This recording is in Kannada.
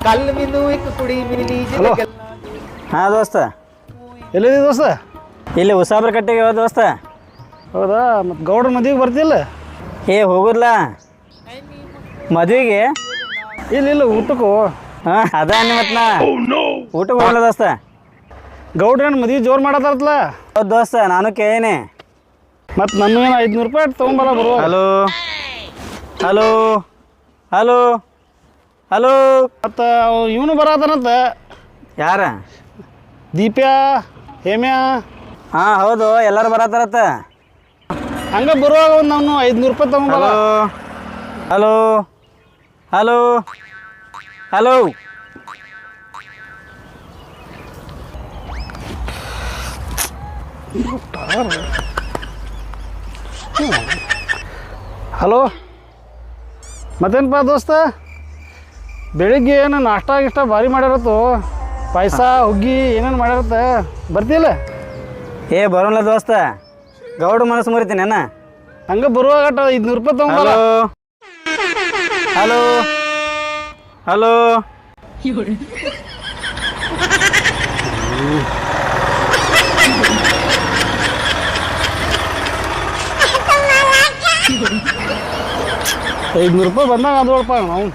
कल मैनू एक कुड़ी मिली ಹಲೋ ಹಾಂ ದೋಸ್ತ ಎಲ್ಲಿದೆ ದೋಸ್ತ ಇಲ್ಲಿ ಉಸಾಬ್ರ ಕಟ್ಟೆಗೆ ಯಾವ ದೋಸ್ತ ಹೌದಾ ಮತ್ತು ಗೌಡ್ರ ಮದುವೆಗೆ ಬರ್ತಿಲ್ಲ ಏ ಹೋಗುದ್ಲ ಮದುವೆಗೆ ಇಲ್ಲ ಇಲ್ಲ ಊಟಕ್ಕೂ ಹಾಂ ಅದ ಮತ್ತು ನಾ ಊಟಕ್ಕೆ ಹೋಗಲ್ಲ ದೋಸ್ತ ಗೌಡ್ರೇನು ಮದುವೆ ಜೋರು ಮಾಡತ್ತಾರತ್ಲ ಹೌದು ದೋಸ್ತ ನಾನು ಕೇಳೀನಿ ಮತ್ತು ನಮಗೇನು 500 ರೂಪಾಯಿ ತೊಗೊಂಬಲ್ಲ ಬರುವ ಹಲೋ ಹಲೋ ಹಲೋ ಹಲೋ ಮತ್ತು ಇವನು ಬರತ್ತಾನಂತ ಯಾರ ದೀಪ್ಯಾ ಹೇಮ್ಯಾ ಹಾಂ ಹೌದು ಎಲ್ಲರೂ ಬರತ್ತಾರತ್ತ ಹಂಗೆ ಬರುವಾಗ ಒಂದು ನಾವು 500 ರೂಪಾಯಿ ತೊಗೊಂಬಲ್ಲ ಹಲೋ ಹಲೋ ಹಲೋ ಹಲೋ ಮತ್ತೇನಪ್ಪ ದೋಸ್ತ ಬೆಳಿಗ್ಗೆ ಏನು ನಾಷ್ಟ ಗಿಷ್ಟ ಭಾರಿ ಮಾಡ್ಯಾರತ್ತು ಪಾಯಸ ಹುಗ್ಗಿ ಏನೇನು ಮಾಡ್ಯಾರತ್ತ ಬರ್ತಿಲ್ಲ ಏ ಬರೋಲ್ಲ ದೋಸ್ತ ಗೌಡ ಮನಸ್ಸು ಮುರಿತೀನಿ ಅಣ್ಣ ಹಂಗೆ ಬರುವಾಗ 500 ರೂಪಾಯಿ ತೊಗೊಂಬಲ್ಲ ಹಲೋ ಹಲೋ $500 ಬಂದಾಗ ಅಂದ್ರಪ್ಪ ನಾವು